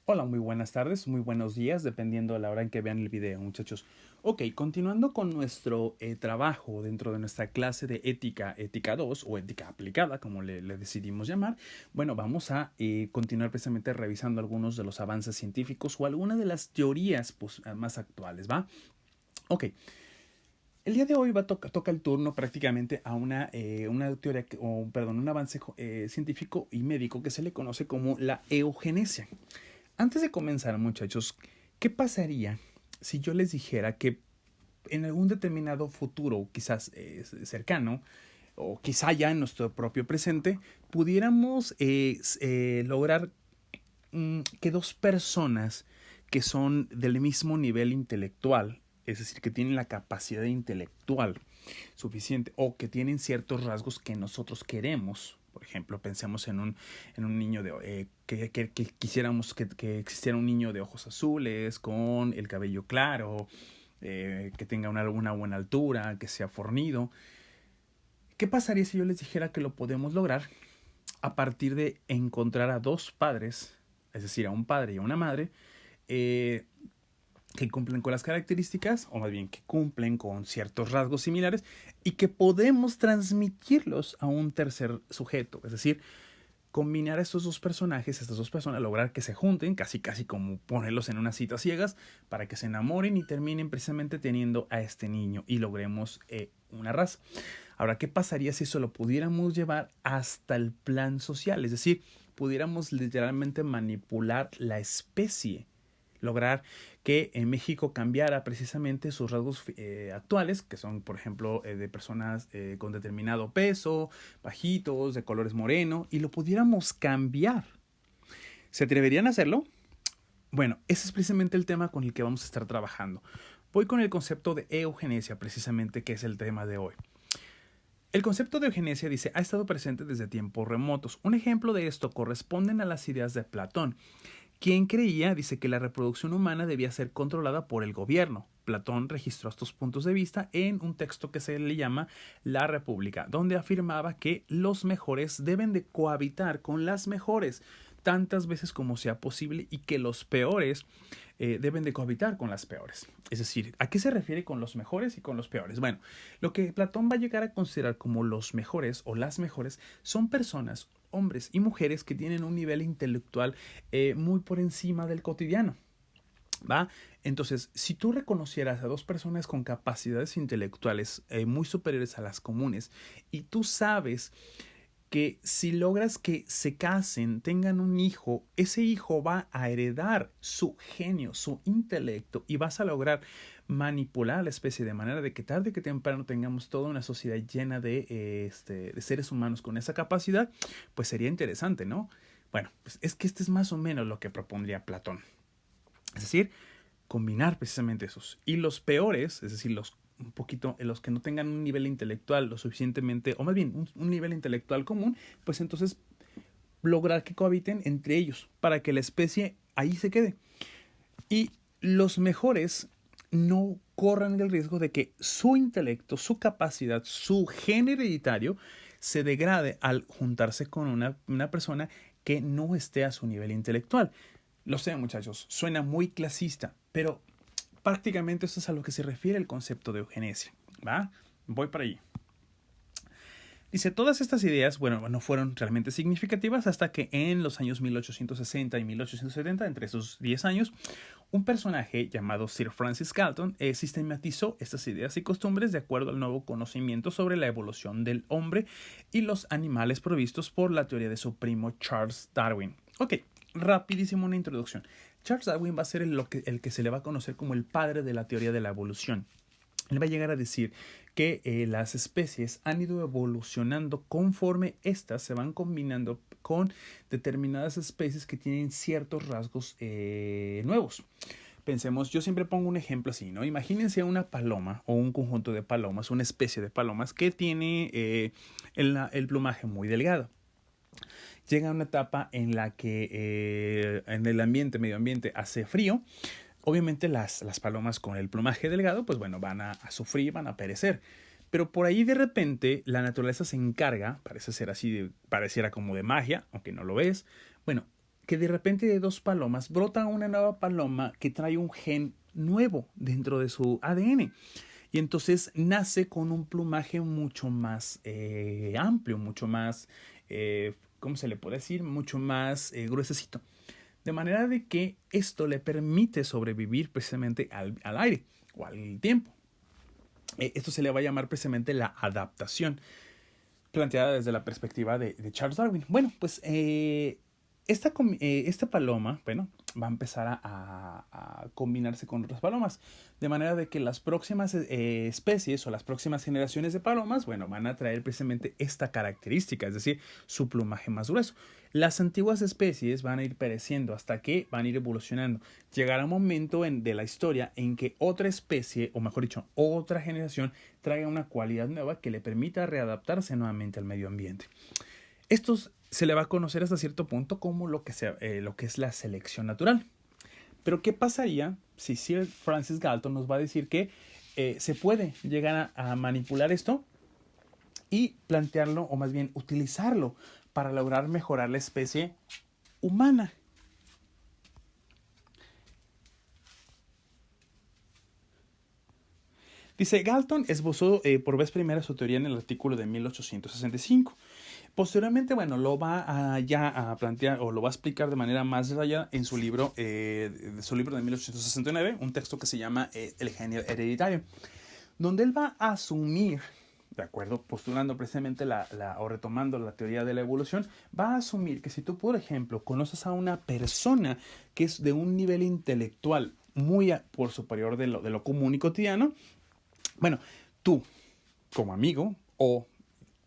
Hola, muy buenas tardes, muy buenos días, dependiendo de la hora en que vean el video, muchachos. Ok, continuando con nuestro trabajo dentro de nuestra clase de ética 2 o ética aplicada, como le decidimos llamar, bueno, vamos a continuar precisamente revisando algunos de los avances científicos o algunas de las teorías pues, más actuales, ¿va? Ok, el día de hoy toca el turno prácticamente a una teoría, o perdón, un avance científico y médico que se le conoce como la eugenesia. Antes de comenzar, muchachos, ¿qué pasaría si yo les dijera que en algún determinado futuro, quizás cercano, o quizá ya en nuestro propio presente, pudiéramos lograr que dos personas que son del mismo nivel intelectual, es decir, que tienen la capacidad intelectual suficiente o que tienen ciertos rasgos que nosotros queremos. Por ejemplo, pensemos en un niño que quisiéramos que existiera un niño de ojos azules, con el cabello claro, que tenga una buena altura, que sea fornido. ¿Qué pasaría si yo les dijera que lo podemos lograr a partir de encontrar a dos padres, es decir, a un padre y a una madre, eh, que cumplen con las características, o más bien que cumplen con ciertos rasgos similares, y que podemos transmitirlos a un tercer sujeto? Es decir, combinar a estos dos personajes, estas dos personas, lograr que se junten, casi casi como ponerlos en unas citas ciegas, para que se enamoren y terminen precisamente teniendo a este niño y logremos una raza. Ahora, ¿qué pasaría si eso lo pudiéramos llevar hasta el plan social? Es decir, pudiéramos literalmente manipular la especie, lograr que en México cambiara precisamente sus rasgos actuales, que son, por ejemplo, de personas con determinado peso, bajitos, de colores moreno, y lo pudiéramos cambiar. ¿Se atreverían a hacerlo? Bueno, ese es precisamente el tema con el que vamos a estar trabajando. Voy con el concepto de eugenesia, precisamente, que es el tema de hoy. El concepto de eugenesia, dice, ha estado presente desde tiempos remotos. Un ejemplo de esto corresponden a las ideas de Platón, quien creía, dice, que la reproducción humana debía ser controlada por el gobierno. Platón registró estos puntos de vista en un texto que se le llama La República, donde afirmaba que los mejores deben de cohabitar con las mejores tantas veces como sea posible y que los peores deben de cohabitar con las peores. Es decir, ¿a qué se refiere con los mejores y con los peores? Bueno, lo que Platón va a llegar a considerar como los mejores o las mejores son personas, hombres y mujeres que tienen un nivel intelectual muy por encima del cotidiano. ¿Va? Entonces, si tú reconocieras a dos personas con capacidades intelectuales muy superiores a las comunes y tú sabes que si logras que se casen, tengan un hijo, ese hijo va a heredar su genio, su intelecto, y vas a lograr manipular a la especie de manera de que tarde que temprano tengamos toda una sociedad llena de seres humanos con esa capacidad, pues sería interesante, ¿no? Bueno, pues es que este es más o menos lo que propondría Platón. Es decir, combinar precisamente esos. Y los peores, es decir, los un poquito, los que no tengan un nivel intelectual lo suficientemente, o más bien un nivel intelectual común, pues entonces lograr que cohabiten entre ellos para que la especie ahí se quede. Y los mejores no corran el riesgo de que su intelecto, su capacidad, su gen hereditario se degrade al juntarse con una persona que no esté a su nivel intelectual. Lo sé, muchachos, suena muy clasista, pero prácticamente eso es a lo que se refiere el concepto de eugenesia. ¿Va? Voy para allí. Dice, todas estas ideas, bueno, no fueron realmente significativas hasta que en los años 1860 y 1870, entre esos 10 años, un personaje llamado Sir Francis Galton sistematizó estas ideas y costumbres de acuerdo al nuevo conocimiento sobre la evolución del hombre y los animales provistos por la teoría de su primo Charles Darwin. Ok, rapidísimo una introducción. Charles Darwin va a ser el que se le va a conocer como el padre de la teoría de la evolución. Él va a llegar a decir que las especies han ido evolucionando conforme éstas se van combinando con determinadas especies que tienen ciertos rasgos nuevos. Pensemos, yo siempre pongo un ejemplo así, ¿no? Imagínense una paloma o un conjunto de palomas, una especie de palomas que tiene el plumaje muy delgado. Llega a una etapa en la que en el medio ambiente, hace frío. Obviamente las palomas con el plumaje delgado, pues bueno, van a sufrir, van a perecer. Pero por ahí de repente la naturaleza se encarga, parece ser así, pareciera como de magia, aunque no lo es. Bueno, que de repente de 2 palomas brota una nueva paloma que trae un gen nuevo dentro de su ADN. Y entonces nace con un plumaje mucho más amplio, mucho más, ¿cómo se le puede decir? Mucho más gruesecito. De manera de que esto le permite sobrevivir precisamente al aire o al tiempo. Esto se le va a llamar precisamente la adaptación, planteada desde la perspectiva de Charles Darwin. Bueno, pues esta paloma, bueno, va a empezar a combinarse con otras palomas, de manera de que las próximas especies o las próximas generaciones de palomas, bueno, van a traer precisamente esta característica, es decir, su plumaje más grueso. Las antiguas especies van a ir pereciendo hasta que van a ir evolucionando. Llegará un momento de la historia en que otra especie, o mejor dicho, otra generación, traiga una cualidad nueva que le permita readaptarse nuevamente al medio ambiente. Esto se le va a conocer hasta cierto punto como lo que es la selección natural. Pero ¿qué pasaría si Sir Francis Galton nos va a decir que se puede llegar a manipular esto y plantearlo, o más bien utilizarlo para lograr mejorar la especie humana? Dice, Galton esbozó por vez primera su teoría en el artículo de 1865. Posteriormente, bueno, lo va a plantear o lo va a explicar de manera más detallada en su libro de 1869, un texto que se llama El genio hereditario, donde él va a asumir, de acuerdo, postulando precisamente o retomando la teoría de la evolución, va a asumir que si tú, por ejemplo, conoces a una persona que es de un nivel intelectual muy por superior de lo común y cotidiano, bueno, tú, como amigo, o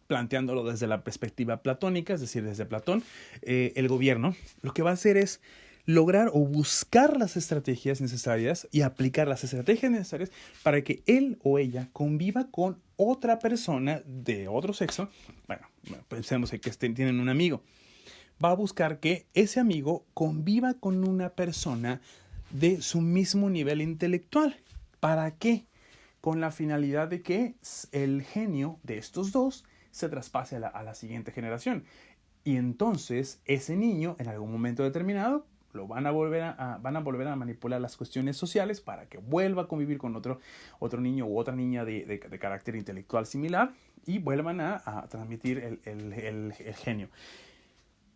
planteándolo desde la perspectiva platónica, es decir, desde Platón, el gobierno lo que va a hacer es lograr o buscar las estrategias necesarias y aplicar las estrategias necesarias para que él o ella conviva con otra persona de otro sexo. Bueno, pensemos en que tienen un amigo. Va a buscar que ese amigo conviva con una persona de su mismo nivel intelectual. ¿Para qué? Con la finalidad de que el genio de estos dos se traspase a la siguiente generación. Y entonces ese niño, en algún momento determinado, lo van a volver a manipular las cuestiones sociales para que vuelva a convivir con otro niño u otra niña de carácter intelectual similar y vuelvan a transmitir el genio.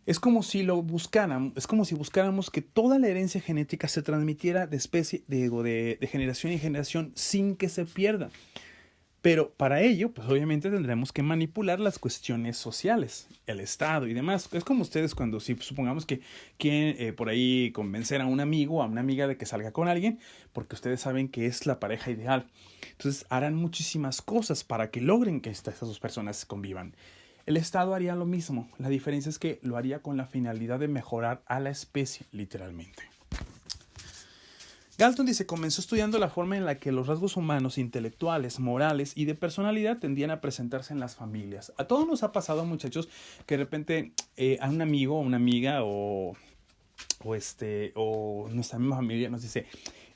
Es como si buscáramos que toda la herencia genética se transmitiera de generación en generación sin que se pierda. Pero para ello, pues obviamente tendremos que manipular las cuestiones sociales, el Estado y demás. Es como ustedes cuando, si supongamos que quieren por ahí convencer a un amigo o a una amiga de que salga con alguien, porque ustedes saben que es la pareja ideal. Entonces harán muchísimas cosas para que logren que estas dos personas convivan. El Estado haría lo mismo. La diferencia es que lo haría con la finalidad de mejorar a la especie, literalmente. Galton dice, comenzó estudiando la forma en la que los rasgos humanos, intelectuales, morales y de personalidad tendían a presentarse en las familias. A todos nos ha pasado, muchachos, que de repente a un amigo o una amiga o nuestra misma familia nos dice,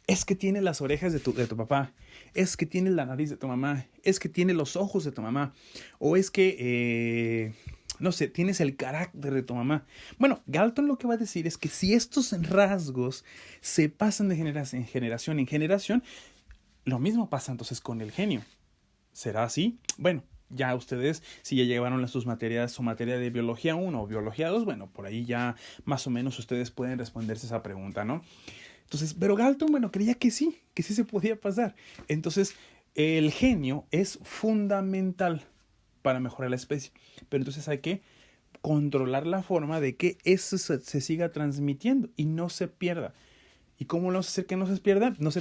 es que tiene las orejas de tu papá, es que tiene la nariz de tu mamá, es que tiene los ojos de tu mamá, o es que, no sé, tienes el carácter de tu mamá. Bueno, Galton lo que va a decir es que si estos rasgos se pasan de generación en generación, lo mismo pasa entonces con el genio. ¿Será así? Bueno, ya ustedes, si ya llevaron sus materias, su materia de biología 1 o biología 2, bueno, por ahí ya más o menos ustedes pueden responderse esa pregunta, ¿no? Entonces, pero Galton, bueno, creía que sí se podía pasar. Entonces, el genio es fundamental para mejorar la especie. Pero entonces hay que controlar la forma de que eso se siga transmitiendo y no se pierda. ¿Y cómo lo vamos a hacer que no se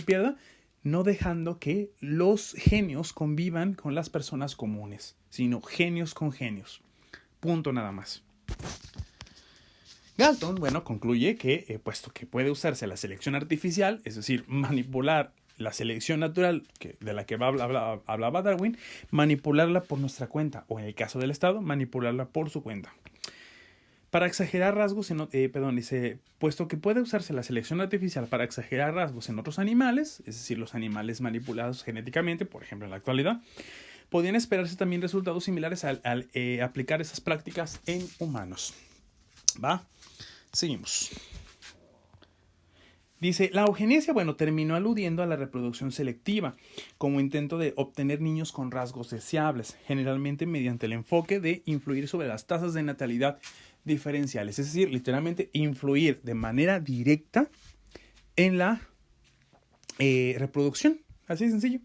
pierda? No dejando que los genios convivan con las personas comunes, sino genios con genios. Punto nada más. Galton, bueno, concluye que, puesto que puede usarse la selección artificial, es decir, manipular la selección natural de la que hablaba Darwin, manipularla por nuestra cuenta, o en el caso del Estado, manipularla por su cuenta. Para exagerar rasgos, dice, puesto que puede usarse la selección artificial para exagerar rasgos en otros animales, es decir, los animales manipulados genéticamente, por ejemplo, en la actualidad, podrían esperarse también resultados similares al aplicar esas prácticas en humanos. ¿Va? Seguimos. Dice, la eugenesia, terminó aludiendo a la reproducción selectiva como intento de obtener niños con rasgos deseables, generalmente mediante el enfoque de influir sobre las tasas de natalidad diferenciales, es decir, literalmente influir de manera directa en la reproducción, así de sencillo.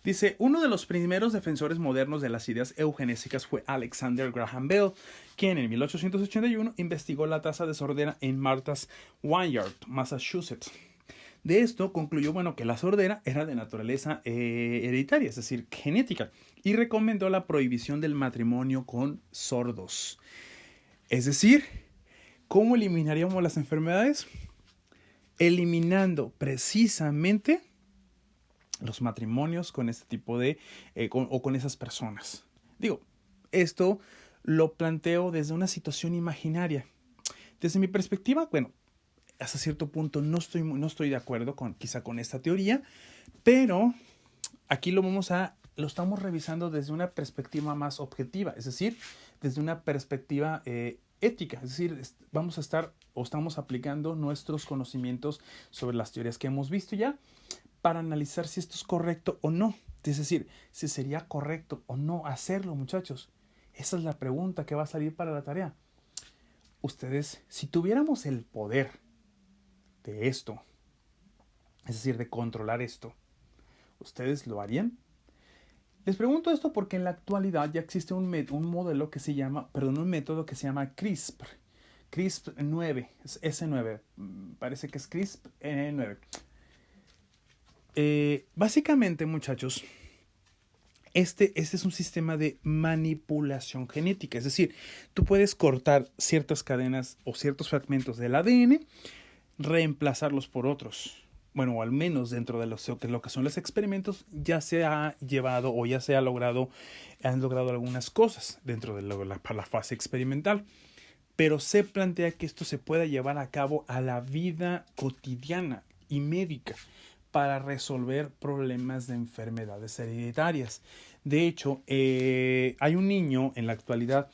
Dice, uno de los primeros defensores modernos de las ideas eugenésicas fue Alexander Graham Bell, quien en 1881 investigó la tasa de sordera en Martha's Vineyard, Massachusetts. De esto concluyó que la sordera era de naturaleza hereditaria, es decir, genética, y recomendó la prohibición del matrimonio con sordos. Es decir, ¿cómo eliminaríamos las enfermedades? Eliminando precisamente los matrimonios con este tipo de, con esas personas. Digo, esto lo planteo desde una situación imaginaria. Desde mi perspectiva, hasta cierto punto no estoy de acuerdo quizá con esta teoría, pero aquí lo estamos revisando desde una perspectiva más objetiva, es decir, desde una perspectiva ética, es decir, estamos aplicando nuestros conocimientos sobre las teorías que hemos visto ya, para analizar si esto es correcto o no. Es decir, si sería correcto o no hacerlo, muchachos. Esa es la pregunta que va a salir para la tarea. Ustedes, si tuviéramos el poder de esto, es decir, de controlar esto, ¿ustedes lo harían? Les pregunto esto porque en la actualidad ya existe un método que se llama CRISPR. CRISPR 9, es S9, parece que es CRISPR 9. Básicamente, muchachos, este es un sistema de manipulación genética. Es decir, tú puedes cortar ciertas cadenas o ciertos fragmentos del ADN, reemplazarlos por otros. O al menos dentro de lo que son los experimentos, ya se ha llevado o ya se han logrado algunas cosas dentro de la fase experimental. Pero se plantea que esto se pueda llevar a cabo a la vida cotidiana y médica, para resolver problemas de enfermedades hereditarias. De hecho, hay un niño en la actualidad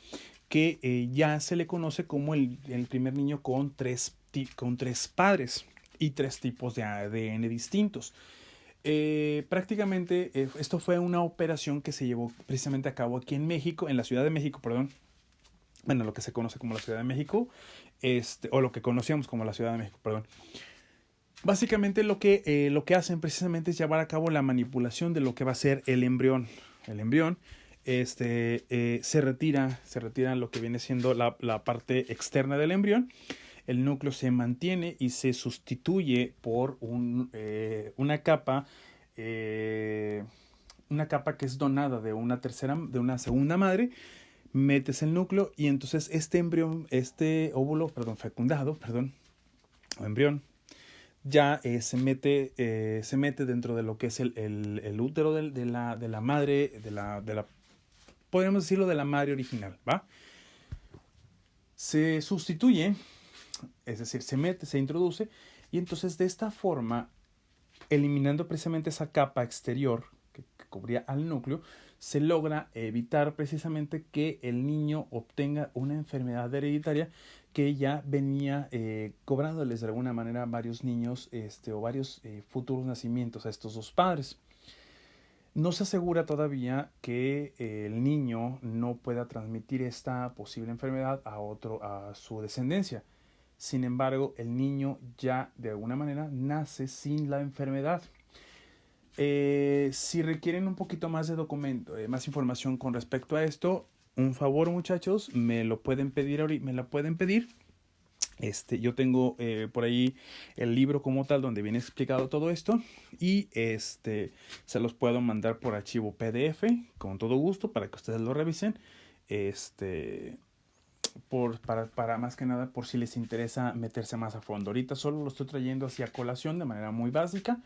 que ya se le conoce como el primer niño con tres padres y 3 tipos de ADN distintos. Prácticamente esto fue una operación que se llevó precisamente a cabo aquí en México, en la Ciudad de México, perdón. Lo que se conoce como la Ciudad de México, o lo que conocíamos como la Ciudad de México, perdón. Básicamente lo que hacen precisamente es llevar a cabo la manipulación de lo que va a ser el embrión. El embrión se retira lo que viene siendo la parte externa del embrión. El núcleo se mantiene y se sustituye por una capa que es donada de una segunda madre. Metes el núcleo y entonces este óvulo, fecundado, o embrión, ya se mete dentro de lo que es el útero de la madre, podríamos decirlo, de la madre original, ¿va? Se sustituye, es decir, se introduce, y entonces de esta forma, eliminando precisamente esa capa exterior que cubría al núcleo, se logra evitar precisamente que el niño obtenga una enfermedad hereditaria que ya venía cobrándoles de alguna manera varios niños o varios futuros nacimientos a estos 2 padres. No se asegura todavía que el niño no pueda transmitir esta posible enfermedad a su descendencia. Sin embargo, el niño ya de alguna manera nace sin la enfermedad. Si requieren un poquito más de documento, más información con respecto a esto, un favor, muchachos, me lo pueden pedir ahorita, me la pueden pedir. Yo tengo por ahí el libro como tal donde viene explicado todo esto, y se los puedo mandar por archivo PDF con todo gusto para que ustedes lo revisen. Para más que nada, por si les interesa meterse más a fondo. Ahorita solo lo estoy trayendo hacia colación de manera muy básica.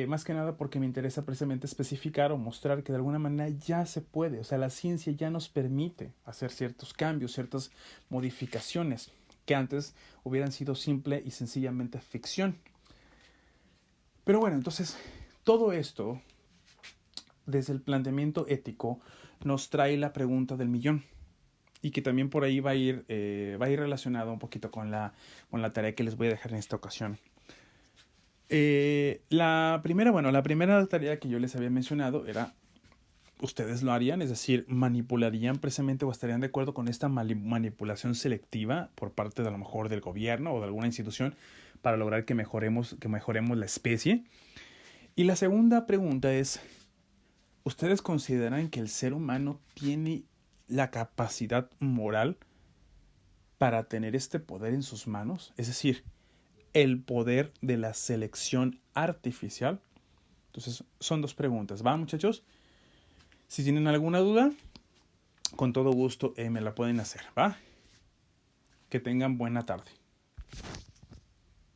Más que nada porque me interesa precisamente especificar o mostrar que de alguna manera ya se puede, o sea, la ciencia ya nos permite hacer ciertos cambios, ciertas modificaciones que antes hubieran sido simple y sencillamente ficción. Pero bueno, entonces todo esto, desde el planteamiento ético, nos trae la pregunta del millón. y que también por ahí va a ir relacionado un poquito con la tarea que les voy a dejar en esta ocasión. La primera tarea que yo les había mencionado era, ustedes lo harían, es decir, manipularían precisamente o estarían de acuerdo con esta manipulación selectiva por parte de a lo mejor del gobierno o de alguna institución para lograr que mejoremos la especie. Y la segunda pregunta es, ¿ustedes consideran que el ser humano tiene la capacidad moral para tener este poder en sus manos? Es decir, el poder de la selección artificial. Entonces, son dos preguntas. ¿Va, muchachos? Si tienen alguna duda, con todo gusto me la pueden hacer. ¿Va? Que tengan buena tarde.